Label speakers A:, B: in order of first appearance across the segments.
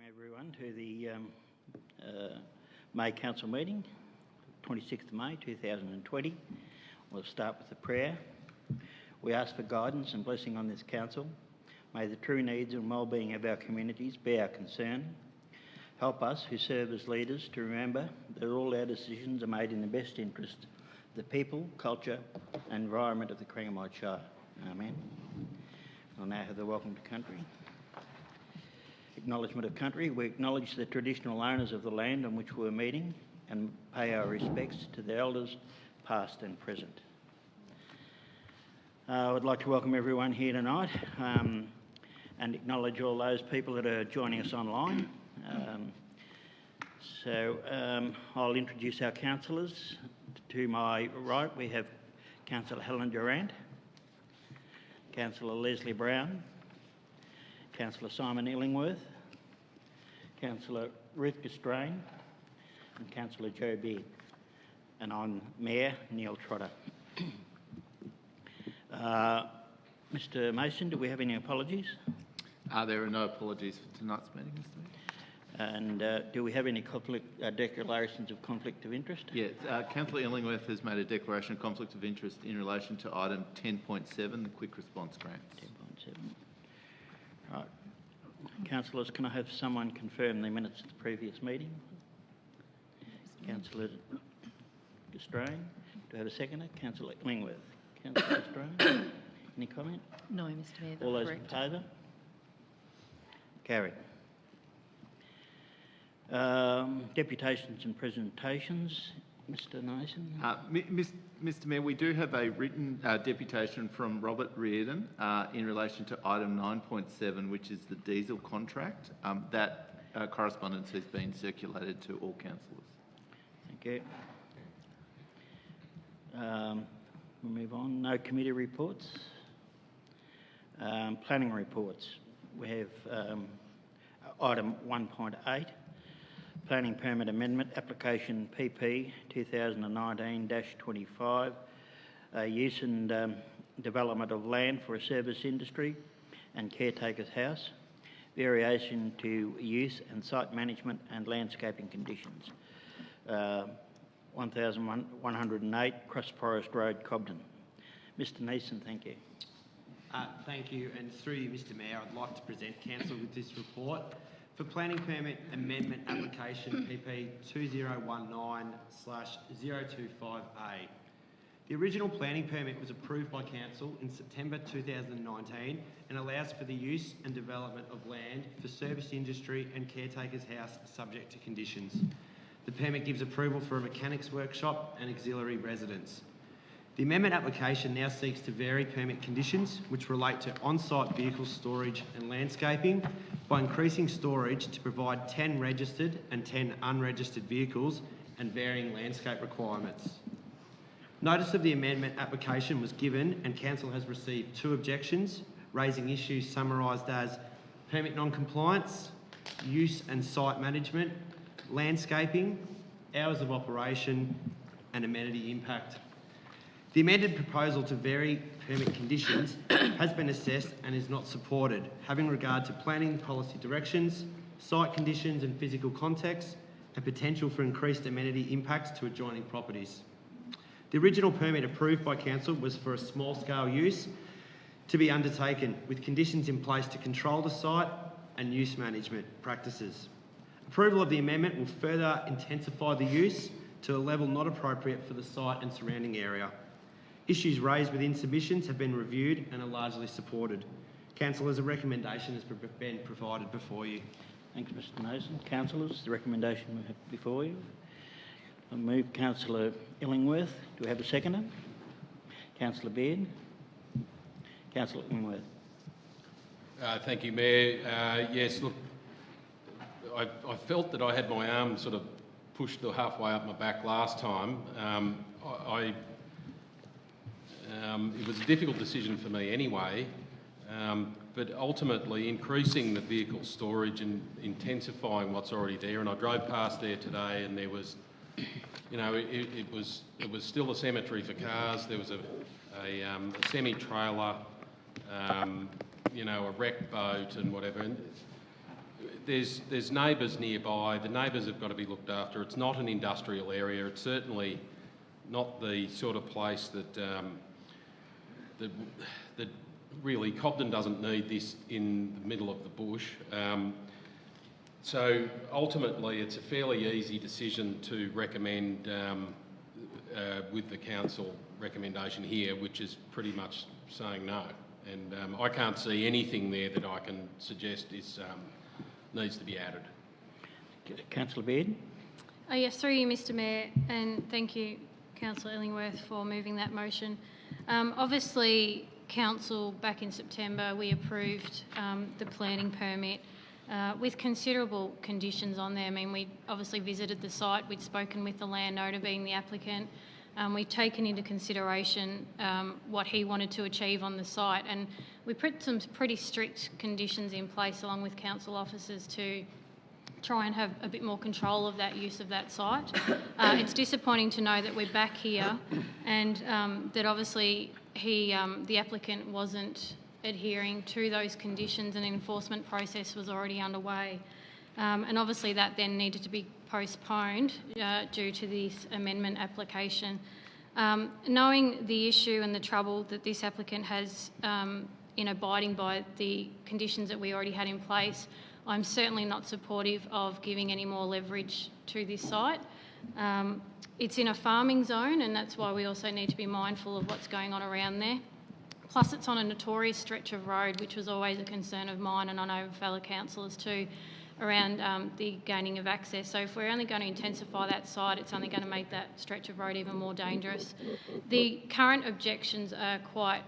A: Everyone to the May Council meeting, 26th of May 2020. We'll start with a prayer. We ask for guidance and blessing on this council. May the true needs and well-being of our communities be our concern. Help us who serve as leaders to remember that all our decisions are made in the best interest of the people, culture and environment of the Corangamite Shire. Amen. We'll now have the welcome to country. Acknowledgement of country. We acknowledge the traditional owners of the land on which we're meeting and pay our respects to the elders past and present. I would like to welcome everyone here tonight and acknowledge all those people that are joining us online. I'll introduce our councillors. To my right we have Councillor Helen Durant, Councillor Leslie Brown, Councillor Simon Illingworth, Councillor Ruth Gstrein and Councillor Joe Beard. And I'm Mayor Neil Trotter. Mr Mason, do we have any apologies?
B: There are no apologies for tonight's meeting, Mr Mayor.
A: And do we have any declarations of conflict of interest?
B: Yes, Councillor Illingworth has made a declaration of conflict of interest in relation to item 10.7, the quick response grants.
A: 10.7. Right. Councillors, can I have someone confirm the minutes of the previous meeting? Councillor Gstrein. Do I have a seconder? Councillor Illingworth. Councillor Gstrein. Any comment?
C: No, Mr Mayor.
A: All those in favour? Carried. Deputations and presentations. Mr Mason.
B: Mr Mayor, we do have a written deputation from Robert Reardon in relation to item 9.7, which is the diesel contract. That correspondence has been circulated to all councillors.
A: Thank you. We'll move on. No committee reports. Planning reports. We have item 1.8. Planning Permit Amendment Application PP 2019-25, use and development of land for a service industry and caretaker's house, variation to use and site management and landscaping conditions. 1108 Cross Forest Road, Cobden. Mr Neeson, thank you.
D: Thank you, and through you, Mr Mayor, I'd like to present Council with this report. For Planning Permit Amendment Application PP 2019/025A. The original planning permit was approved by Council in September 2019 and allows for the use and development of land for service industry and caretaker's house subject to conditions. The permit gives approval for a mechanics workshop and auxiliary residence. The amendment application now seeks to vary permit conditions which relate to on-site vehicle storage and landscaping by increasing storage to provide 10 registered and 10 unregistered vehicles and varying landscape requirements. Notice of the amendment application was given and Council has received 2 objections, raising issues summarised as permit non-compliance, use and site management, landscaping, hours of operation and amenity impact. The amended proposal to vary permit conditions has been assessed and is not supported, having regard to planning policy directions, site conditions and physical context, and potential for increased amenity impacts to adjoining properties. The original permit approved by Council was for a small-scale use to be undertaken with conditions in place to control the site and use management practices. Approval of the amendment will further intensify the use to a level not appropriate for the site and surrounding area. Issues raised within submissions have been reviewed and are largely supported. Council, as a recommendation has been provided before you.
A: Thanks, Mr Mason. Councillors, the recommendation we have before you. I'll move Councillor Illingworth. Do we have a seconder? Councillor Beard. Councillor Illingworth.
E: Thank you, Mayor. Yes, look, I felt that I had my arm sort of pushed halfway up my back last time. It was a difficult decision for me anyway, but ultimately increasing the vehicle storage and intensifying what's already there. And I drove past there today, and there was, it was still a cemetery for cars. There was a semi-trailer, a wrecked boat and whatever. And there's neighbours nearby. The neighbours have got to be looked after. It's not an industrial area. It's certainly not the sort of place that that really Cobden doesn't need this in the middle of the bush. So ultimately, it's a fairly easy decision to recommend with the council recommendation here, which is pretty much saying no. And I can't see anything there that I can suggest is needs to be added.
A: Councillor Beard.
C: Yes, through you, Mr Mayor, and thank you, Councillor Illingworth, for moving that motion. Obviously, Council, back in September, we approved the planning permit with considerable conditions on there. I mean, we obviously visited the site, we'd spoken with the landowner being the applicant, we've taken into consideration what he wanted to achieve on the site, and we put some pretty strict conditions in place along with council officers to try and have a bit more control of that use of that site. It's disappointing to know that we're back here and that obviously the applicant wasn't adhering to those conditions and an enforcement process was already underway. And obviously that then needed to be postponed due to this amendment application. Knowing the issue and the trouble that this applicant has in abiding by the conditions that we already had in place, I'm certainly not supportive of giving any more leverage to this site. It's in a farming zone, and that's why we also need to be mindful of what's going on around there. Plus, it's on a notorious stretch of road, which was always a concern of mine, and I know fellow councillors too, around the gaining of access. So if we're only going to intensify that site, it's only going to make that stretch of road even more dangerous. The current objections are quite...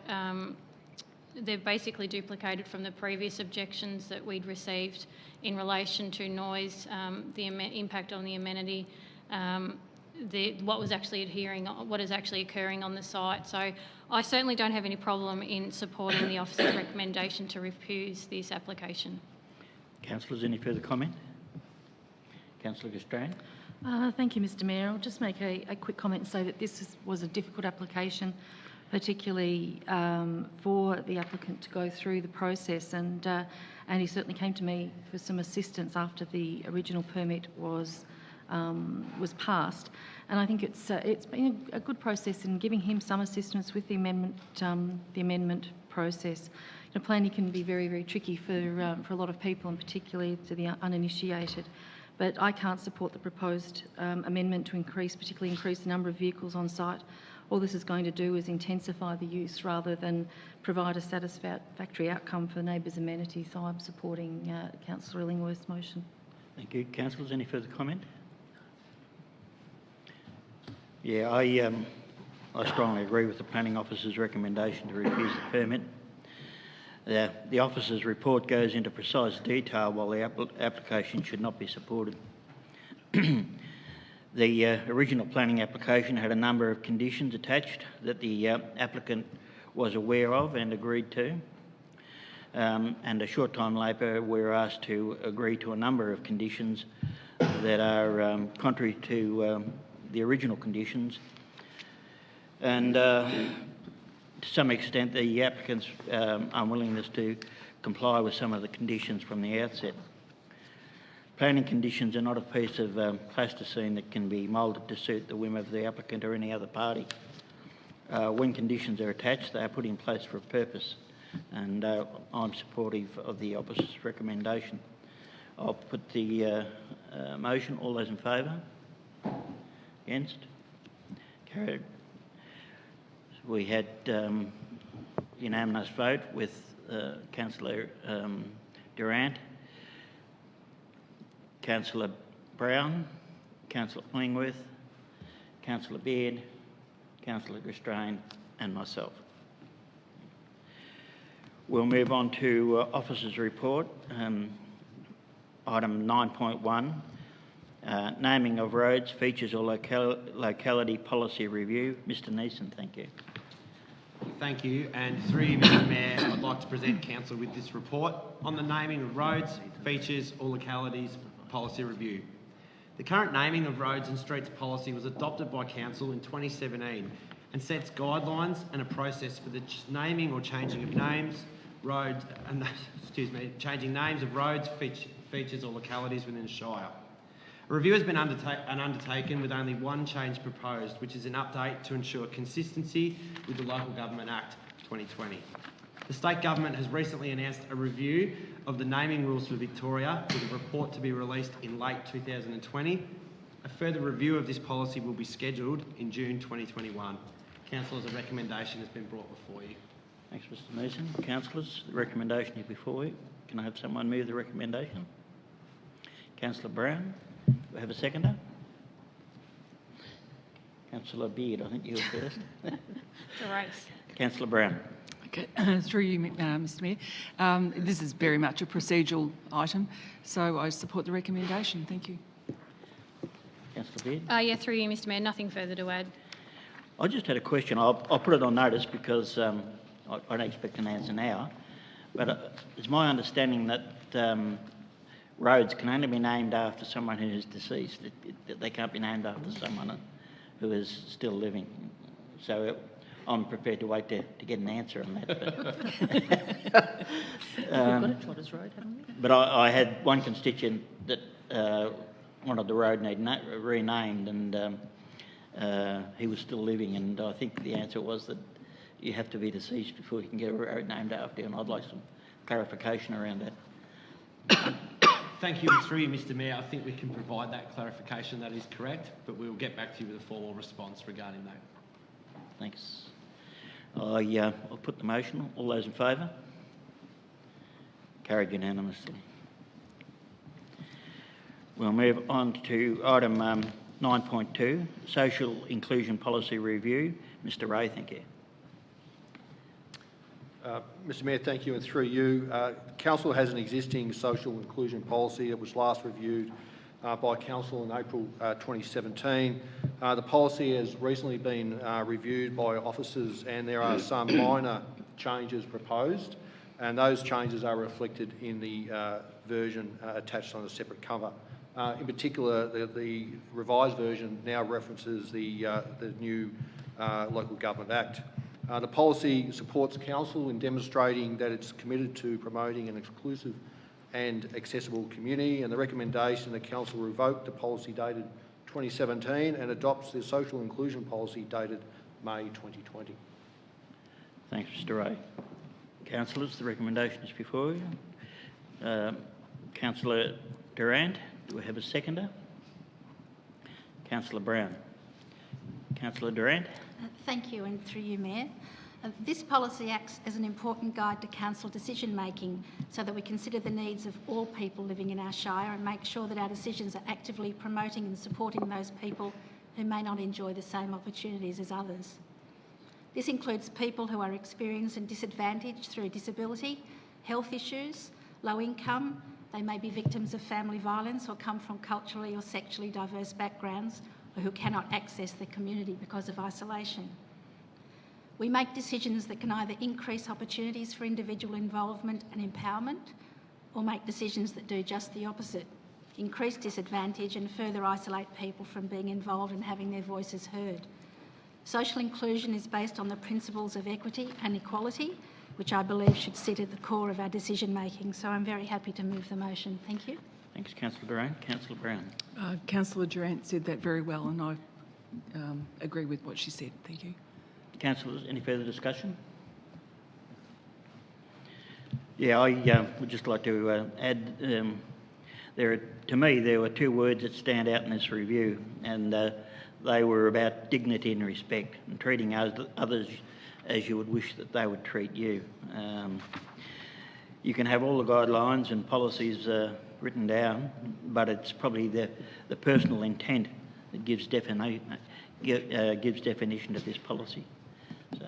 C: they're basically duplicated from the previous objections that we'd received in relation to noise, the impact on the amenity, what is actually occurring on the site. So I certainly don't have any problem in supporting the officer's recommendation to refuse this application.
A: Councillors, any further comment? Councillor Gstrein.
F: Thank you, Mr Mayor. I'll just make a quick comment and say that this was a difficult application, particularly for the applicant to go through the process, and he certainly came to me for some assistance after the original permit was passed. And I think it's been a good process in giving him some assistance with the amendment process. You know, planning can be very, very tricky for a lot of people, and particularly to the uninitiated. But I can't support the proposed amendment to particularly increase the number of vehicles on site. All this is going to do is intensify the use rather than provide a satisfactory outcome for neighbours' amenities. So I'm supporting Councillor Illingworth's motion.
A: Thank you. Councillors, any further comment? Yeah, I strongly agree with the planning officer's recommendation to refuse the permit. The officer's report goes into precise detail while the application should not be supported. The original planning application had a number of conditions attached that the applicant was aware of and agreed to. And a short time later, we were asked to agree to a number of conditions that are contrary to the original conditions. And to some extent, the applicant's unwillingness to comply with some of the conditions from the outset. Planning conditions are not a piece of plasticine that can be moulded to suit the whim of the applicant or any other party. When conditions are attached, they are put in place for a purpose, and I'm supportive of the officer's recommendation. I'll put the motion. All those in favour? Against? Carried. We had unanimous vote with Councillor Durant, Councillor Brown, Councillor Illingworth, Councillor Beard, Councillor Gstrein and myself. We'll move on to Officer's Report. Item 9.1, naming of roads, features or locality policy review. Mr Neeson, thank you.
D: Thank you, and through you, Mr Mayor, I'd like to present Council with this report on the naming of roads, features or localities policy review. The current naming of roads and streets policy was adopted by Council in 2017 and sets guidelines and a process for the naming or changing of names, changing names of roads, features or localities within the Shire. A review has been undertaken with only one change proposed, which is an update to ensure consistency with the Local Government Act 2020. The state government has recently announced a review of the naming rules for Victoria, with a report to be released in late 2020. A further review of this policy will be scheduled in June 2021. Councillors, a recommendation has been brought before you.
A: Thanks, Mr Mason. Councillors, the recommendation is before you. Can I have someone move the recommendation? Councillor Brown, do I have a seconder? Councillor Beard, I think you were first.
C: It's a race.
A: Councillor Brown.
G: Okay, through you, Mr Mayor. This is very much a procedural item, so I support the recommendation. Thank you.
A: Councillor Beard.
C: Yeah, through you, Mr Mayor. Nothing further to add.
A: I just had a question. I'll put it on notice because I don't expect an answer now. But it's my understanding that roads can only be named after someone who is deceased. They can't be named after someone who is still living. So I'm prepared to wait to get an answer on that. But,
F: We've got a Trotter's Road, haven't we?
A: but I had one constituent that wanted the road renamed, and he was still living, and I think the answer was that you have to be deceased before you can get a road named after you, and I'd like some clarification around that.
D: Thank you. Through you, Mr Mayor. I think we can provide that clarification. That is correct, but we will get back to you with a formal response regarding that.
A: Thanks. I'll put the motion. All those in favour? Carried unanimously. We'll move on to item 9.2, Social Inclusion Policy Review. Mr Ray, thank you.
H: Mr Mayor, thank you, and through you. Council has an existing social inclusion policy that was last reviewed by Council in April 2017. The policy has recently been reviewed by officers, and there are some minor changes proposed, and those changes are reflected in the version attached on a separate cover. In particular, the revised version now references the new Local Government Act. The policy supports Council in demonstrating that it's committed to promoting an exclusive and accessible community, and the recommendation that Council revoke the policy dated 2017 and adopts the social inclusion policy dated May 2020.
A: Thanks, Mr Ray. Councillors, the recommendation is before you. Councillor Durant, do we have a seconder? Councillor Brown. Councillor Durant.
I: Thank you, and through you, Mayor. This policy acts as an important guide to council decision making so that we consider the needs of all people living in our shire and make sure that our decisions are actively promoting and supporting those people who may not enjoy the same opportunities as others. This includes people who are experiencing disadvantage through disability, health issues, low income. They may be victims of family violence or come from culturally or sexually diverse backgrounds, or who cannot access the community because of isolation. We make decisions that can either increase opportunities for individual involvement and empowerment, or make decisions that do just the opposite, increase disadvantage and further isolate people from being involved and having their voices heard. Social inclusion is based on the principles of equity and equality, which I believe should sit at the core of our decision making. So I'm very happy to move the motion. Thank you.
A: Thanks, Councillor Durant. Councillor Brown.
G: Councillor Durant said that very well, and I agree with what she said. Thank you.
A: Councillors, any further discussion? Yeah, I would just like to add, to me, there were two words that stand out in this review, and they were about dignity and respect, and treating others as you would wish that they would treat you. You can have all the guidelines and policies written down, but it's probably the personal intent that gives definition to this policy. So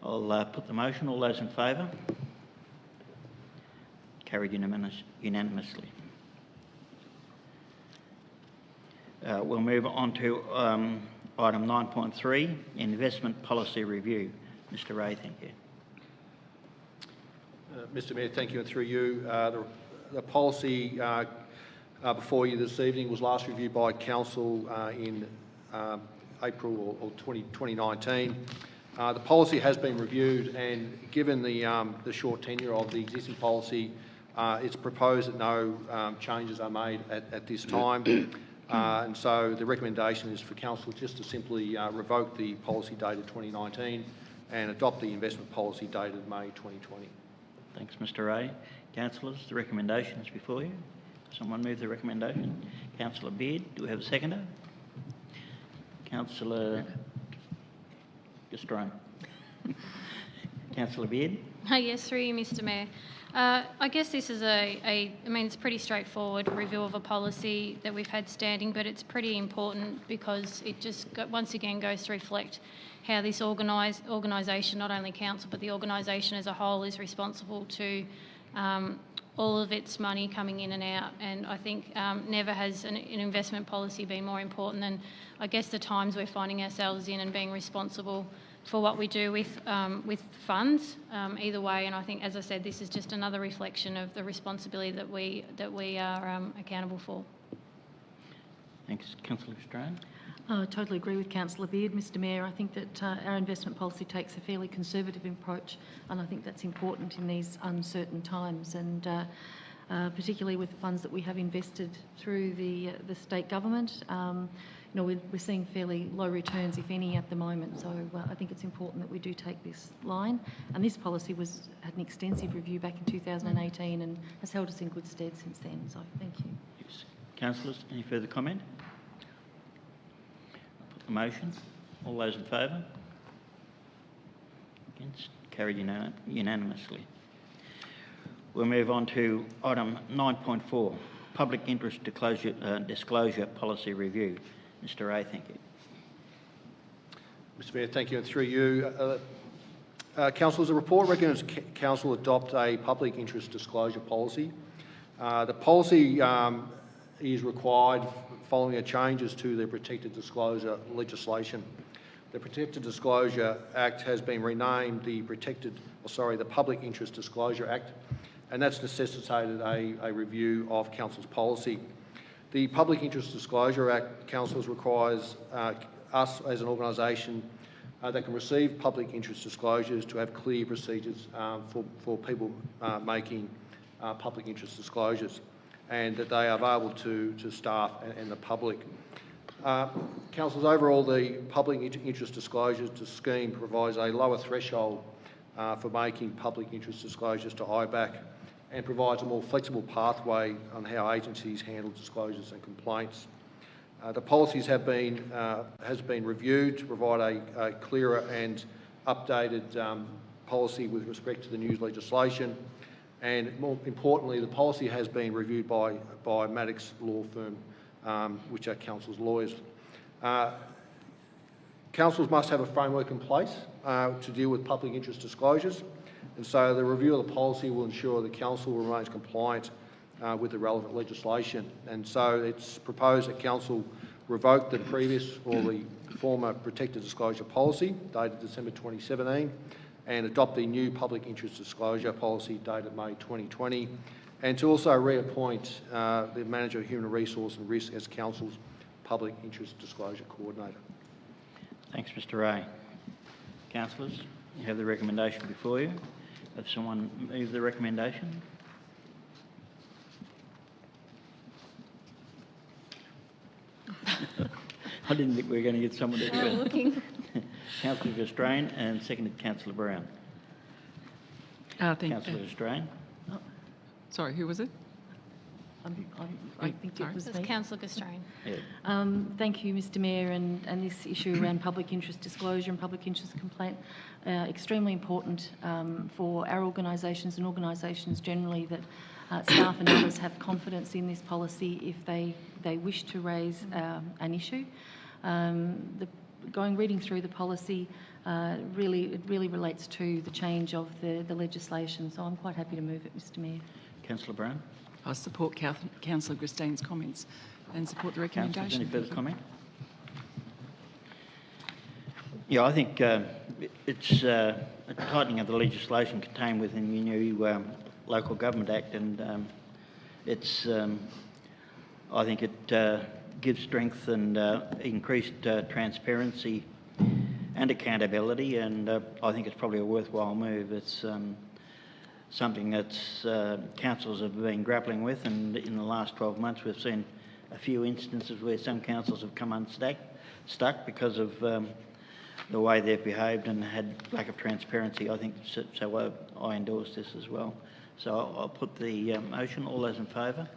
A: I'll put the motion. All those in favour? Carried unanimously. We'll move on to item 9.3, Investment Policy Review. Mr Ray, thank you.
H: Mr Mayor, thank you, and through you. The policy before you this evening was last reviewed by Council in April or 2019. The policy has been reviewed, and given the short tenure of the existing policy, It's proposed that no changes are made at this time. And so the recommendation is for Council just to simply revoke the policy dated 2019 and adopt the investment policy dated May 2020.
A: Thanks, Mr Ray. Councillors, the recommendation is before you. Someone move the recommendation. Councillor Beard, do we have a seconder? Councillor Gstrein. Councillor Beard.
C: Yes, through you, Mr Mayor. I guess this is I mean, it's pretty straightforward review of a policy that we've had standing, but it's pretty important because it just once again goes to reflect how this organisation, not only council, but the organisation as a whole is responsible to all of its money coming in and out. And I think never has an investment policy been more important than, I guess, the times we're finding ourselves in and being responsible for what we do with funds, either way. And I think, as I said, this is just another reflection of the responsibility that we are accountable for.
A: Thanks, Councillor Gstrein.
F: I totally agree with Councillor Beard, Mr Mayor. I think that our investment policy takes a fairly conservative approach, and I think that's important in these uncertain times, and particularly with the funds that we have invested through the state government. You know, we're seeing fairly low returns, if any, at the moment. So I think it's important that we do take this line. And this policy had an extensive review back in 2018 and has held us in good stead since then. So thank you.
A: Yes. Councillors, any further comment? I'll put the motion. All those in favour? Against? Carried unanimously. We'll move on to item 9.4, Public Interest Disclosure Policy Review. Mr Ray, thank you.
H: Mr Mayor, thank you, and through you. Council, the report recommends Council adopt a public interest disclosure policy. The policy is required following the changes to the protected disclosure legislation. The Protected Disclosure Act has been renamed the Public Interest Disclosure Act, and that's necessitated a review of Council's policy. The Public Interest Disclosure Act, Council, requires us as an organisation that can receive public interest disclosures to have clear procedures for people making public interest disclosures, and that they are available to staff and the public. Council's overall, the public interest disclosures scheme provides a lower threshold for making public interest disclosures to IBAC, and provides a more flexible pathway on how agencies handle disclosures and complaints. The policies has been reviewed to provide a clearer and updated policy with respect to the news legislation, and more importantly, the policy has been reviewed by Maddox Law Firm, which are Council's lawyers. Councils must have a framework in place to deal with public interest disclosures, and so the review of the policy will ensure that Council remains compliant with the relevant legislation. And so it's proposed that Council revoke the previous or the former protected disclosure policy dated December 2017 and adopt the new public interest disclosure policy dated May 2020, and to also reappoint the Manager of Human Resource and Risk as Council's public interest disclosure coordinator.
A: Thanks, Mr Ray. Councillors, you have the recommendation before you. Have someone move the recommendation? I didn't think we were going to get someone to do it.
C: Looking.
A: Councillor Gstrein, and seconded Councillor Brown. Councillor Gstrein.
G: Sorry, who was it?
F: I think it was
C: That's
F: me.
C: Councillor Gstrein.
A: Yeah.
F: Thank you, Mr Mayor, and this issue around public interest disclosure and public interest complaint, extremely important for our organisations and organisations generally, that staff and others have confidence in this policy if they wish to raise an issue. Reading through the policy, it really relates to the change of the legislation, so I'm quite happy to move it, Mr Mayor.
A: Councillor Brown.
G: I support Councillor Gstein's comments and support the recommendation.
A: Councillors, any further comment? Yeah, I think it's a tightening of the legislation contained within the new Local Government Act, and it's I think it gives strength and increased transparency and accountability, and I think it's probably a worthwhile move. It's something that's councils have been grappling with, and in the last 12 months we've seen a few instances where some councils have come stuck because of the way they've behaved and had lack of transparency. I think so. I endorse this as well. So I'll put the motion. All those in favour?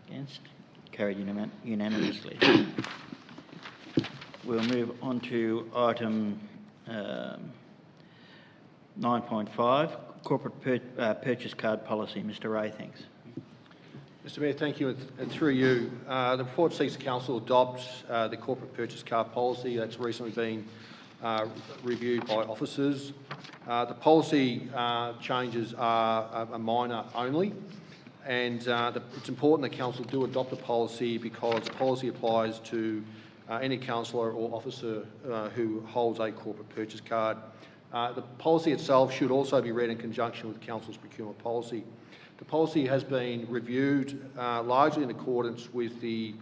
A: Against? Carried unanimously. We'll move on to item 9.5, corporate purchase card policy. Mr. Ray, thanks.
H: Mr Mayor, thank you. And through you, the report seeks the Council adopt the corporate purchase card policy that's recently been reviewed by officers. The policy changes are minor only, and it's important that Council do adopt the policy because the policy applies to any councillor or officer who holds a corporate purchase card. The policy itself should also be read in conjunction with Council's procurement policy. The policy has been reviewed largely in accordance with the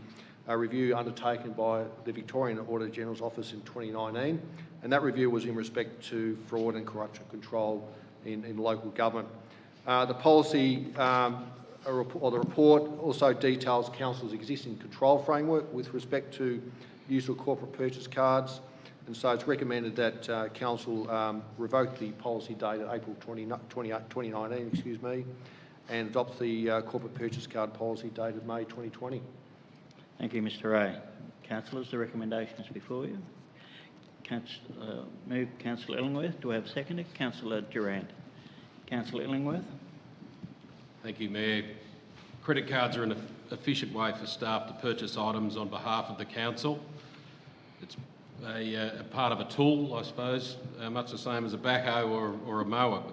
H: review undertaken by the Victorian Auditor General's Office in 2019, and that review was in respect to fraud and corruption control in local government. The policy, or the report, also details Council's existing control framework with respect to use of corporate purchase cards, and so it's recommended that Council revoke the policy dated April 2019, and adopt the corporate purchase card policy dated May 2020.
A: Thank you, Mr. Ray. Councillors, the recommendation is before you. Move Councillor Illingworth. Do I have a seconder? Councillor Durant. Councillor Illingworth.
E: Thank you, Mayor. Credit cards are an efficient way for staff to purchase items on behalf of the council. It's a part of a tool, I suppose, much the same as a backhoe or a mower.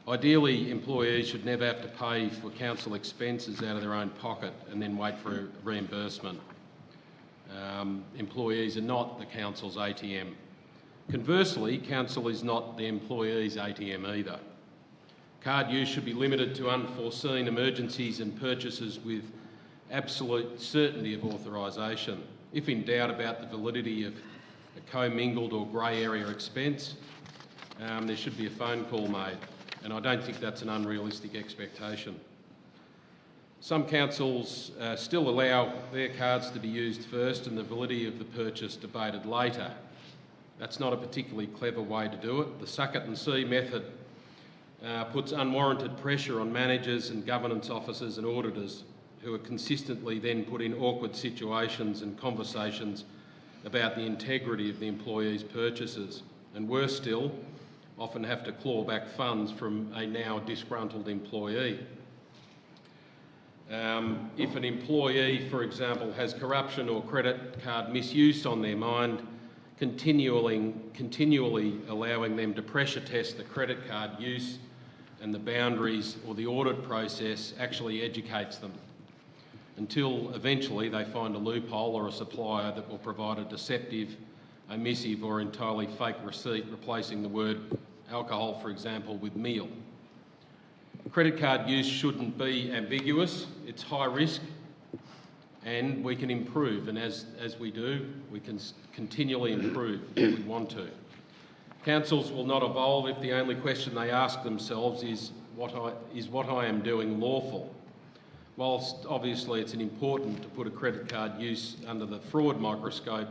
E: Ideally, employees should never have to pay for council expenses out of their own pocket and then wait for a reimbursement. Employees are not the council's ATM. Conversely, council is not the employee's ATM either. Card use should be limited to unforeseen emergencies and purchases with absolute certainty of authorisation. If in doubt about the validity of a commingled or grey area expense, there should be a phone call made, and I don't think that's an unrealistic expectation. Some councils still allow their cards to be used first and the validity of the purchase debated later. That's not a particularly clever way to do it. The suck it and see method puts unwarranted pressure on managers and governance officers and auditors who are consistently then put in awkward situations and conversations about the integrity of the employee's purchases, and worse still, often have to claw back funds from a now disgruntled employee. If an employee, for example, has corruption or credit card misuse on their mind, continually allowing them to pressure test the credit card use and the boundaries or the audit process actually educates them, until eventually they find a loophole or a supplier that will provide a deceptive, omissive or entirely fake receipt replacing the word alcohol, for example, with meal. Credit card use shouldn't be ambiguous. It's high risk and we can improve, and as we do, we can continually improve if we want to. Councils will not evolve if the only question they ask themselves is what I am doing lawful. Whilst obviously it's important to put a credit card use under the fraud microscope,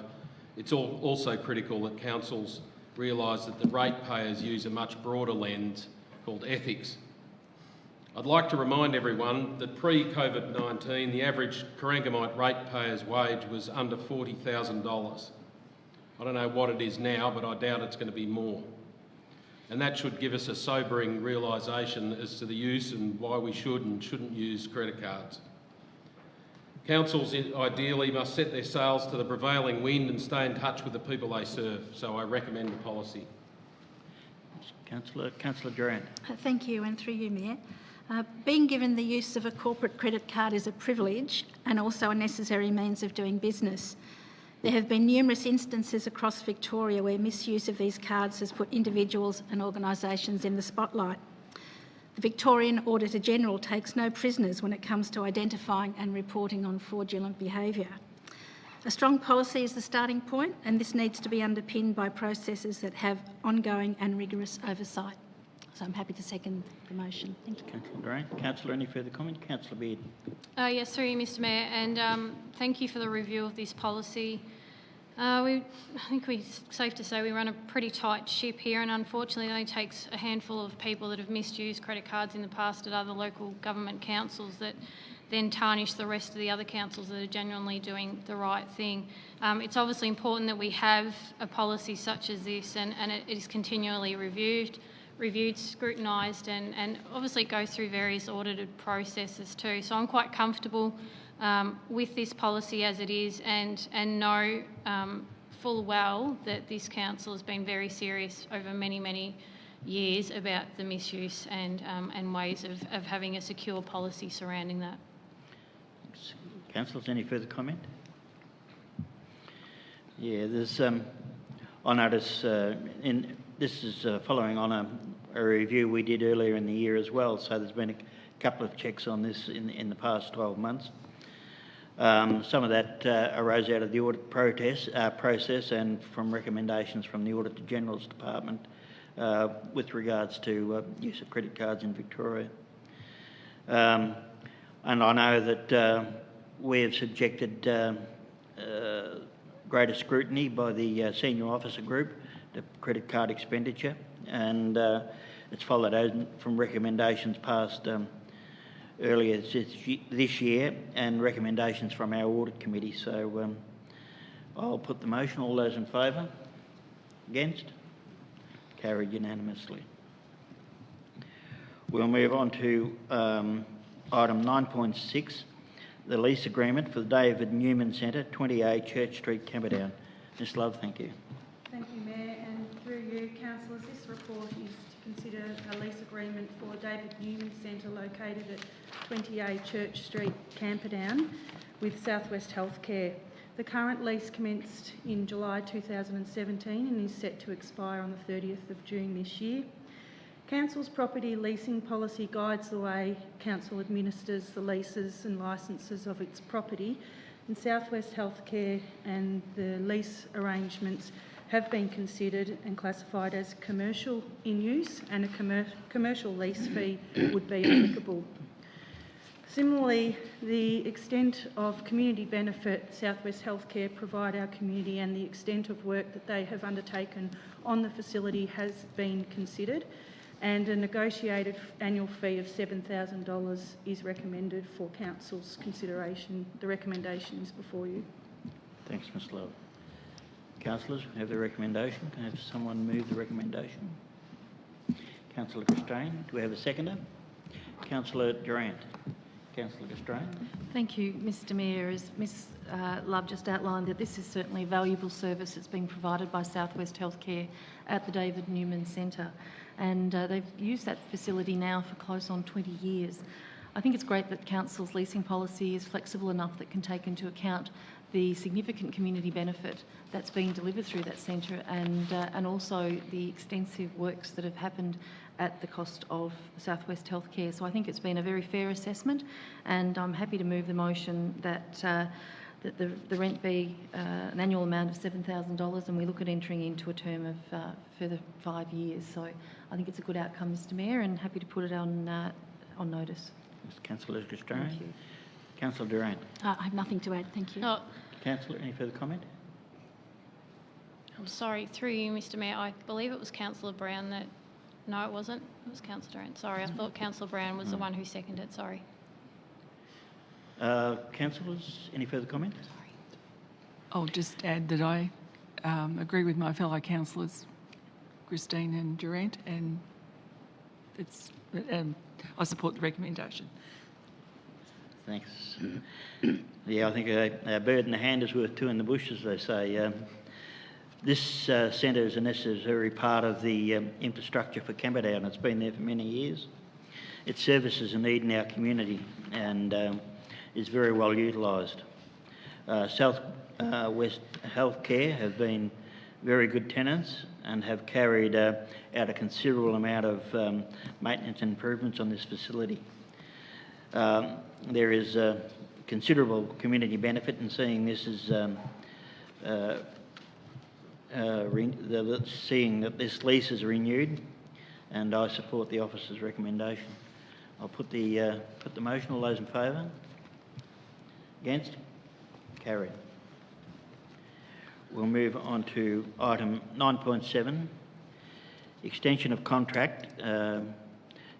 E: it's also critical that councils realise that the ratepayers use a much broader lens called ethics. I'd like to remind everyone that pre-COVID-19, the average Corangamite ratepayer's wage was under $40,000. I don't know what it is now, but I doubt it's going to be more. And that should give us a sobering realisation as to the use and why we should and shouldn't use credit cards. Councils ideally must set their sails to the prevailing wind and stay in touch with the people they serve, so I recommend the policy.
A: Councillor Durant.
I: Thank you, and through you, Mayor. Being given the use of a corporate credit card is a privilege and also a necessary means of doing business. There have been numerous instances across Victoria where misuse of these cards has put individuals and organisations in the spotlight. The Victorian Auditor General takes no prisoners when it comes to identifying and reporting on fraudulent behaviour. A strong policy is the starting point, and this needs to be underpinned by processes that have ongoing and rigorous oversight. So I'm happy to second the motion. Thank you.
A: Councillor Durant. Councillor, any further comment? Councillor Beard.
C: Yes, through you, Mr Mayor, and thank you for the review of this policy. I think it's safe to say we run a pretty tight ship here, and unfortunately it only takes a handful of people that have misused credit cards in the past at other local government councils that then tarnish the rest of the other councils that are genuinely doing the right thing. It's obviously important that we have a policy such as this, and it is continually reviewed, scrutinised, and obviously goes through various audited processes too. So I'm quite comfortable with this policy as it is, and know full well that this council has been very serious over many years about the misuse and ways of having a secure policy surrounding that.
A: Thanks. Councillors, any further comment? Yeah, there's. I notice, this is following on a review we did earlier in the year as well. So there's been a couple of checks on this in the past 12 months. Some of that arose out of the audit process and from recommendations from the Auditor General's Department with regards to use of credit cards in Victoria. And I know that we have subjected greater scrutiny by the senior officer group to credit card expenditure, and it's followed out from recommendations passed earlier this year and recommendations from our audit committee. So I'll put the motion. All those in favour? Against? Carried unanimously. We'll move on to item 9.6, the lease agreement for the David Newman Centre, 20A Church Street, Camperdown. Ms Love, thank you.
J: Thank you, Mayor, and through you, councillors, this report is to consider a lease agreement for David Newman Centre located at 20A Church Street, Camperdown, with Southwest Healthcare. The current lease commenced in July 2017 and is set to expire on the 30th of June this year. Council's property leasing policy guides the way Council administers the leases and licences of its property, and Southwest Healthcare and the lease arrangements have been considered and classified as commercial in use, and a commercial lease fee would be applicable. Similarly, the extent of community benefit Southwest Healthcare provide our community and the extent of work that they have undertaken on the facility has been considered, and a negotiated annual fee of $7,000 is recommended for Council's consideration. The recommendation is before you.
A: Thanks, Ms Love. Councillors, we have the recommendation. Can I have someone move the recommendation? Councillor Gstrein, do we have a seconder? Councillor Durant. Councillor Gstrein.
F: Thank you, Mr Mayor. As Ms Love just outlined, that this is certainly a valuable service that's being provided by Southwest Healthcare at the David Newman Centre, and they've used that facility now for close on 20 years. I think it's great that Council's leasing policy is flexible enough that can take into account the significant community benefit that's being delivered through that centre, and also the extensive works that have happened at the cost of Southwest Healthcare. So I think it's been a very fair assessment, and I'm happy to move the motion that the rent be an annual amount of $7,000, and we look at entering into a term of further 5 years. So I think it's a good outcome, Mr Mayor, and happy to put it on notice.
A: Councillor Gstrein.
F: Thank you.
A: Councillor Durant.
I: I have nothing to add, thank you.
C: Oh,
A: Councillor, any further comment?
C: I'm sorry, through you, Mr Mayor, I believe it was Councillor Brown that... No, it wasn't. It was Councillor Durant. Sorry, I thought Councillor Brown was the one who seconded. Sorry.
A: Councillors, any further comment?
G: I'll just add that I agree with my fellow councillors, Gstrein and Durant, and I support the recommendation.
A: Thanks. Yeah, I think a bird in the hand is worth two in the bush, as they say. This centre is a necessary part of the infrastructure for Camperdown. It's been there for many years. It services a need in our community and is very well utilised. Southwest Healthcare have been very good tenants and have carried out a considerable amount of maintenance and improvements on this facility. There is considerable community benefit in seeing this as seeing that this lease is renewed, and I support the officer's recommendation. I'll put the motion. All those in favour? Against? Carried. We'll move on to item 9.7, extension of contract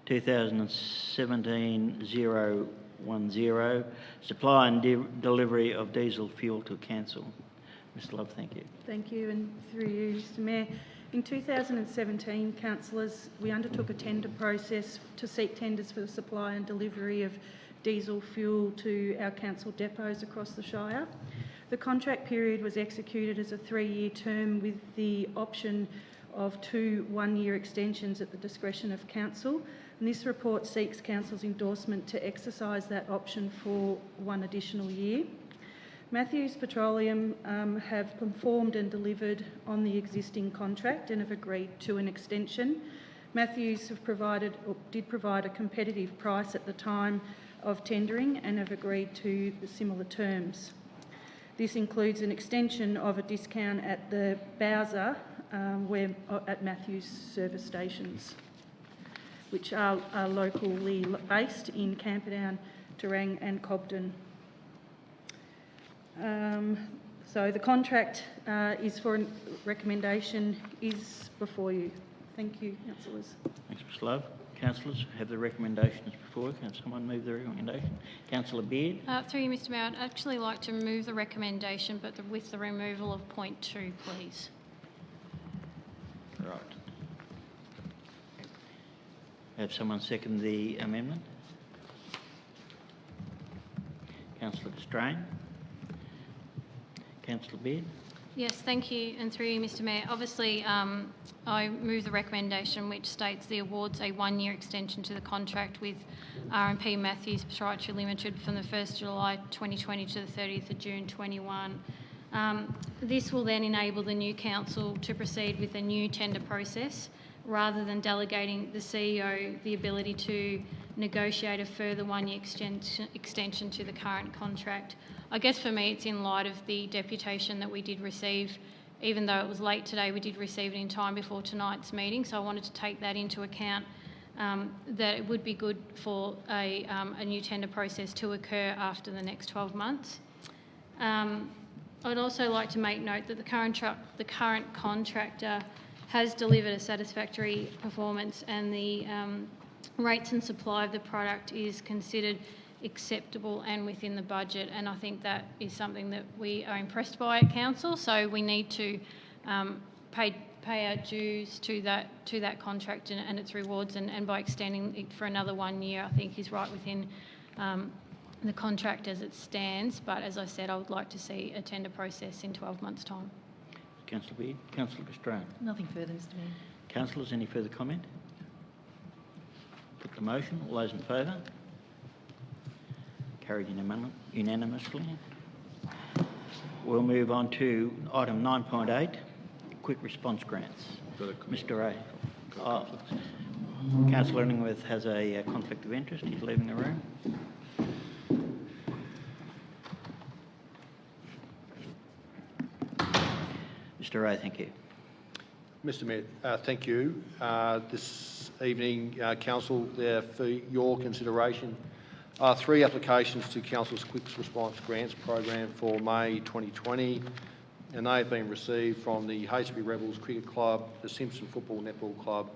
A: 2017-010, supply and delivery of diesel fuel to council. Mr Love, thank you.
J: Thank you, and through you, Mr Mayor. In 2017, councillors, we undertook a tender process to seek tenders for the supply and delivery of diesel fuel to our council depots across the Shire. The contract period was executed as a 3-year term with the option of 2 one-year extensions at the discretion of council. And this report seeks council's endorsement to exercise that option for 1 additional year. Matthews Petroleum have performed and delivered on the existing contract and have agreed to an extension. Matthews did provide a competitive price at the time of tendering and have agreed to the similar terms. This includes an extension of a discount at the Bowser at Matthews service stations, which are locally based in CAMPERDOWN, Terang and Cobden. So the contract is for recommendation is before you. Thank you, councillors.
A: Thanks, Mr Love. Councillors, have the recommendations before. Can someone move the recommendation? Councillor Beard.
C: Through you, Mr Mayor, I'd actually like to move the recommendation, but with the removal of point 2, please.
A: Right. Have someone second the amendment? Councillor Gstrein. Councillor Beard.
C: Yes, thank you, and through you, Mr Mayor. Obviously, I move the recommendation which states the awards a 1-year extension to the contract with R&P Matthews Proprietary Limited from the 1st July 2020 to the 30th of June 21. This will then enable the new council to proceed with a new tender process rather than delegating the CEO the ability to negotiate a further 1-year extension to the current contract. I guess for me it's in light of the deputation that we did receive. Even though it was late today, we did receive it in time before tonight's meeting, so I wanted to take that into account, that it would be good for a new tender process to occur after the next 12 months. I'd also like to make note that the current contractor has delivered a satisfactory performance, and the rates and supply of the product is considered acceptable and within the budget, and I think that is something that we are impressed by at council. So we need to pay our dues to that contract and its rewards, and by extending it for another 1 year, I think is right within the contract as it stands. But as I said, I would like to see a tender process in 12 months' time.
A: Councillor Beard. Councillor Gstrein.
F: Nothing further, Mr Mayor.
A: Councillors, any further comment? Put the motion. All those in favour? Carried unanimously. We'll move on to item 9.8, quick response grants. Mr Ray. Councillor Illingworth has a conflict of interest. He's leaving the room. Mr Ray, thank you.
H: Mr Mayor, thank you. This evening, Council, for your consideration, 3 applications to Council's Quick Response Grants program for May 2020, and they have been received from the Hastings Rebels Cricket Club, the Simpson Football Netball Club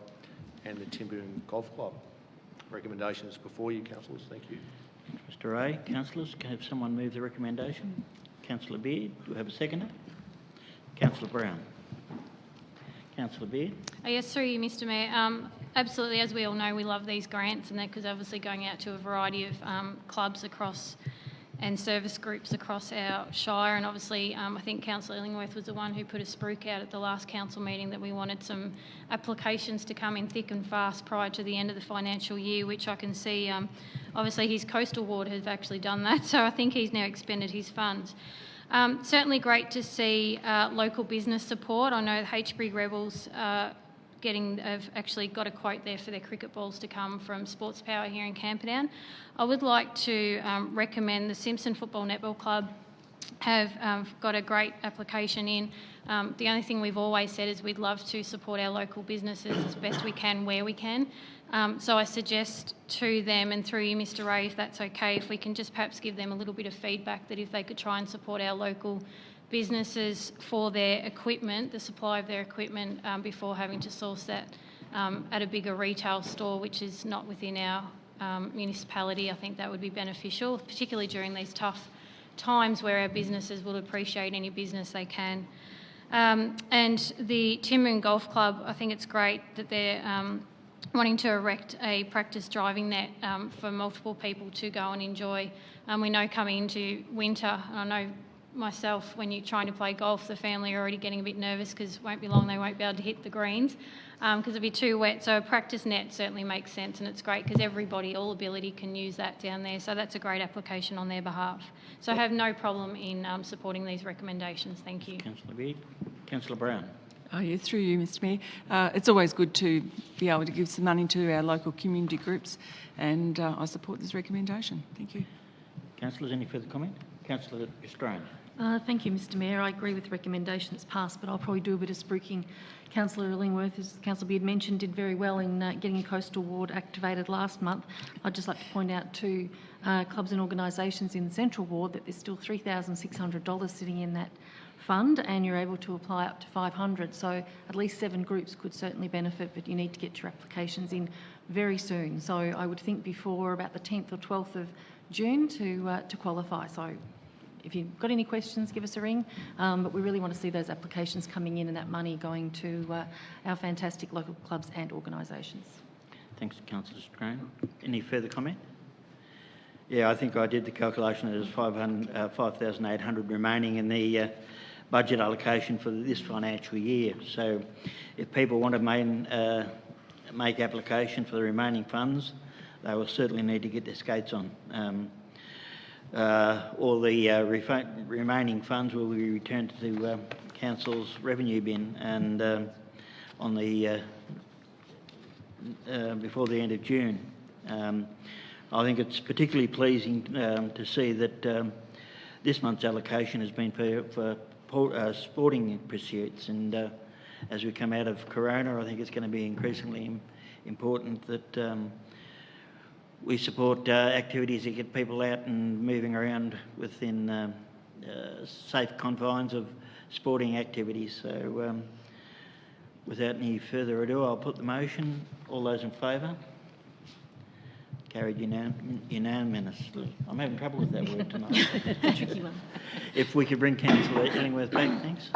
H: and the Timberton Golf Club. Recommendations before you, Councillors. Thank you.
A: Mr Ray. Councillors, can have someone move the recommendation? Councillor Beard, do we have a seconder? Councillor Brown. Councillor Beard.
C: Yes, through you, Mr Mayor. Absolutely, as we all know, we love these grants, and that because obviously going out to a variety of clubs across and service groups across our shire, and obviously I think Councillor Illingworth was the one who put a spruik out at the last council meeting that we wanted some applications to come in thick and fast prior to the end of the financial year, which I can see obviously his coastal ward has actually done that, so I think he's now expended his funds. Certainly great to see local business support. I know the Hastings Rebels have actually got a quote there for their cricket balls to come from Sports Power here in CAMPERDOWN. I would like to recommend the Simpson Football Netball Club have got a great application in. The only thing we've always said is we'd love to support our local businesses as best we can where we can. So I suggest to them, and through you, Mr. Ray, if that's okay, if we can just perhaps give them a little bit of feedback that if they could try and support our local businesses for their equipment, the supply of their equipment, before having to source that at a bigger retail store, which is not within our municipality. I think that would be beneficial, particularly during these tough times where our businesses will appreciate any business they can. And the Timarin Golf Club, I think it's great that they're wanting to erect a practice driving net for multiple people to go and enjoy. We know coming into winter, and I know myself, when you're trying to play golf, the family are already getting a bit nervous because it won't be long they won't be able to hit the greens because it'll be too wet. So a practice net certainly makes sense, and it's great because everybody, all ability, can use that down there. So that's a great application on their behalf. So I have no problem in supporting these recommendations. Thank you.
A: Councillor Beard. Councillor Brown.
G: Oh, yeah, through you, Mr. Mayor. It's always good to be able to give some money to our local community groups, and I support this recommendation. Thank you.
A: Councillors, any further comment? Councillor Gstrein.
F: Thank you, Mr. Mayor. I agree with the recommendation that's passed, but I'll probably do a bit of spruiking. Councillor Illingworth, as Councillor Beard mentioned, did very well in getting a coastal ward activated last month. I'd just like to point out to clubs and organisations in the central ward that there's still $3,600 sitting in that fund, and you're able to apply up to 500. So at least 7 groups could certainly benefit, but you need to get your applications in very soon. So I would think before about the 10th or 12th of June to qualify. So if you've got any questions, give us a ring. But we really want to see those applications coming in and that money going to our fantastic local clubs and organisations.
A: Thanks, Councillor Gstrein. Any further comment? Yeah, I think I did the calculation. There's 5,800 remaining in the budget allocation for this financial year. So if people want to make application for the remaining funds, they will certainly need to get their skates on. All the remaining funds will be returned to Council's revenue bin and on the before the end of June. I think it's particularly pleasing to see that this month's allocation has been for sporting pursuits, and as we come out of Corona, I think it's going to be increasingly important that we support activities that get people out and moving around within safe confines of sporting activities. So without any further ado, I'll put the motion. All those in favour? Carried unanimously. I'm having trouble with that word tonight.
F: A tricky one.
A: If we could bring Councillor Illingworth back, thanks.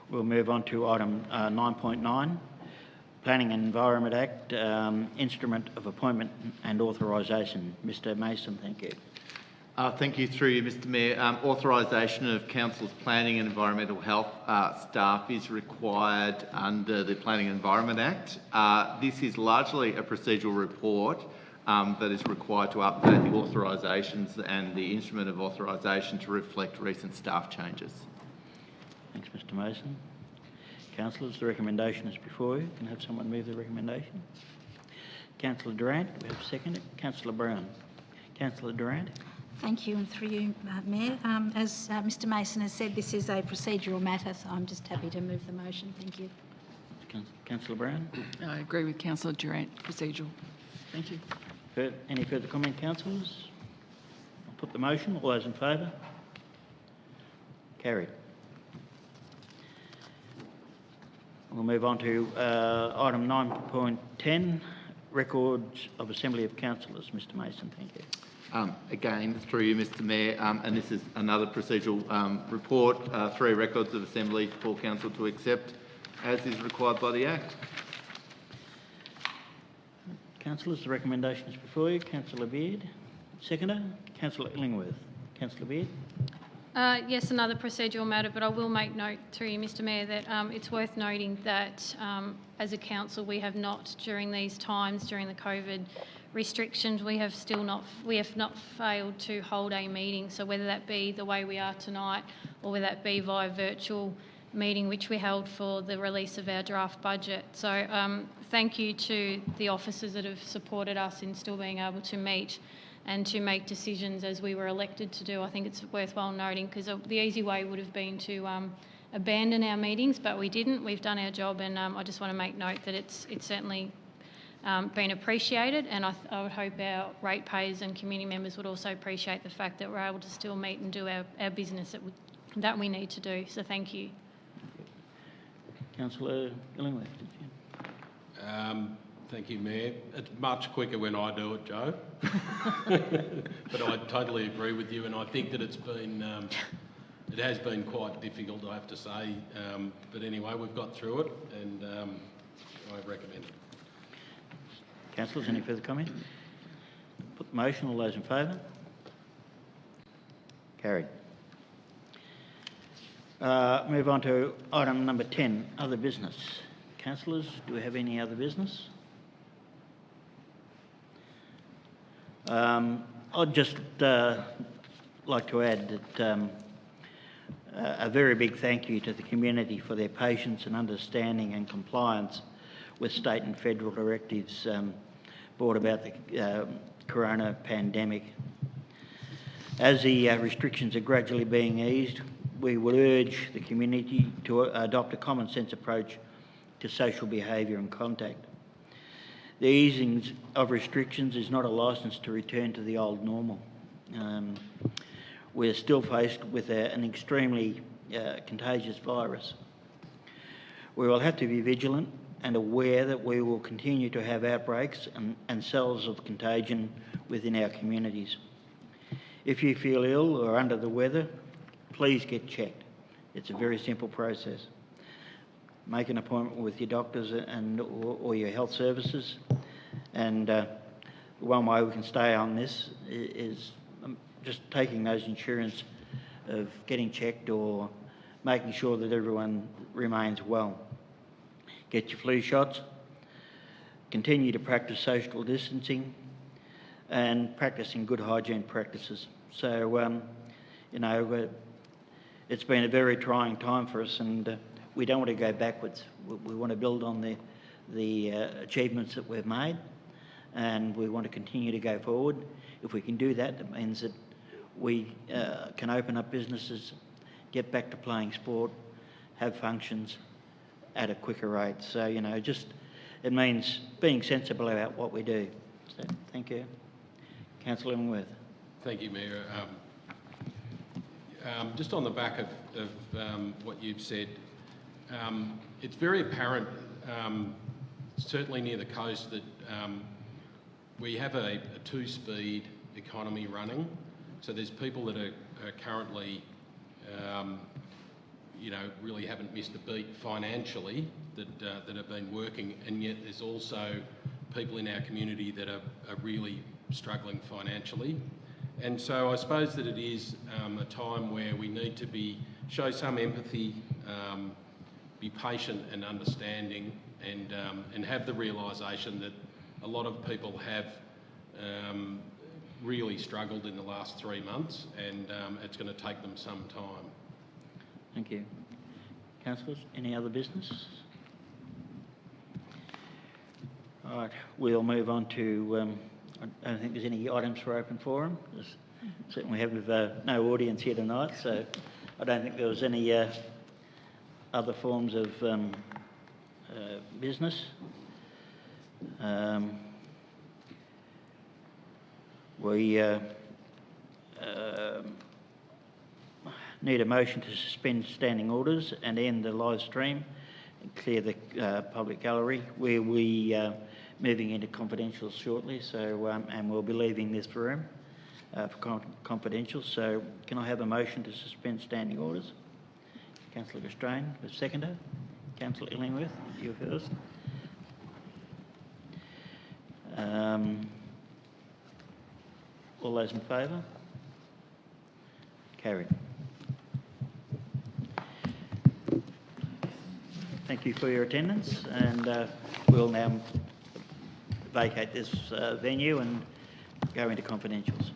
A: We'll move on to item 9.9, Planning and Environment Act, Instrument of Appointment and Authorisation. Mr Mason, thank you.
B: Thank you, through you, Mr Mayor. Authorisation of Council's Planning and Environmental Health staff is required under the Planning and Environment Act. This is largely a procedural report that is required to update the authorisations and the instrument of authorisation to reflect recent staff changes.
A: Thanks, Mr Mason. Councillors, the recommendation is before you. Can I have someone move the recommendation? Councillor Durant, we have seconded. Councillor Brown. Councillor Durant.
I: Thank you, and through you, Mayor. As Mr Mason has said, this is a procedural matter, so I'm just happy to move the motion. Thank you.
A: Councillor Brown.
G: I agree with Councillor Durant. Procedural. Thank you.
A: Any further comment, councillors? I'll put the motion. All those in favour? Carried. We'll move on to item 9.10, Records of Assembly of Councillors. Mr Mason, thank you.
B: Again, through you, Mr Mayor, and this is another procedural report, 3 records of assembly for Council to accept as is required by the Act.
A: Councillors, the recommendation is before you. Councillor Beard. Seconder. Councillor Illingworth. Councillor Beard.
C: Yes, another procedural matter, but I will make note through you, Mr Mayor, that it's worth noting that as a council we have not, during these times, during the COVID restrictions, we have not failed to hold a meeting. So whether that be the way we are tonight or whether that be via virtual meeting, which we held for the release of our draft budget. So thank you to the officers that have supported us in still being able to meet and to make decisions as we were elected to do. I think it's worthwhile noting, because the easy way would have been to abandon our meetings, but we didn't. We've done our job, and I just want to make note that it's certainly been appreciated, and I would hope our ratepayers and community members would also appreciate the fact that we're able to still meet and do our business that we need to do. So thank you.
A: Councillor Illingworth.
E: Thank you, Mayor. It's much quicker when I do it, Joe. But I totally agree with you, and I think that it has been quite difficult, I have to say. But anyway, we've got through it, and I recommend it.
A: Councillors, any further comment? Put the motion. All those in favour? Carried. Move on to item number 10, other business. Councillors, do we have any other business? I'd just like to add that a very big thank you to the community for their patience and understanding and compliance with state and federal directives brought about the corona pandemic. As the restrictions are gradually being eased, we would urge the community to adopt a common sense approach to social behaviour and contact. The easing of restrictions is not a licence to return to the old normal. We're still faced with an extremely contagious virus. We will have to be vigilant and aware that we will continue to have outbreaks and cells of contagion within our communities. If you feel ill or under the weather, please get checked. It's a very simple process. Make an appointment with your doctors or your health services, and one way we can stay on this is just taking those insurance of getting checked or making sure that everyone remains well. Get your flu shots, continue to practice social distancing and practicing good hygiene practices. So, it's been a very trying time for us, and we don't want to go backwards. We want to build on the achievements that we've made, and we want to continue to go forward. If we can do that, that means that we can open up businesses, get back to playing sport, have functions at a quicker rate. So, it means being sensible about what we do. So, thank you. Councillor Illingworth.
E: Thank you, Mayor. Just on the back of what you've said, it's very apparent, certainly near the coast, that we have a two-speed economy running. So there's people that are currently, really haven't missed a beat financially that have been working, and yet there's also people in our community that are really struggling financially. And so I suppose that it is a time where we need to show some empathy, be patient and understanding, and have the realisation that a lot of people have really struggled in the last 3 months, and it's going to take them some time.
A: Thank you. Councillors, any other business? All right, we'll move on to, I don't think there's any items for open forum. Certainly have no audience here tonight, so I don't think there was any other forms of business. We need a motion to suspend standing orders and end the live stream and clear the public gallery, where we moving into confidential shortly. So, and we'll be leaving this room for confidential. So, can I have a motion to suspend standing orders? Councillor Gstrein, the seconder. Councillor Illingworth, you first. All those in favour? Carried. Thank you for your attendance, and we'll now vacate this venue and go into confidentials.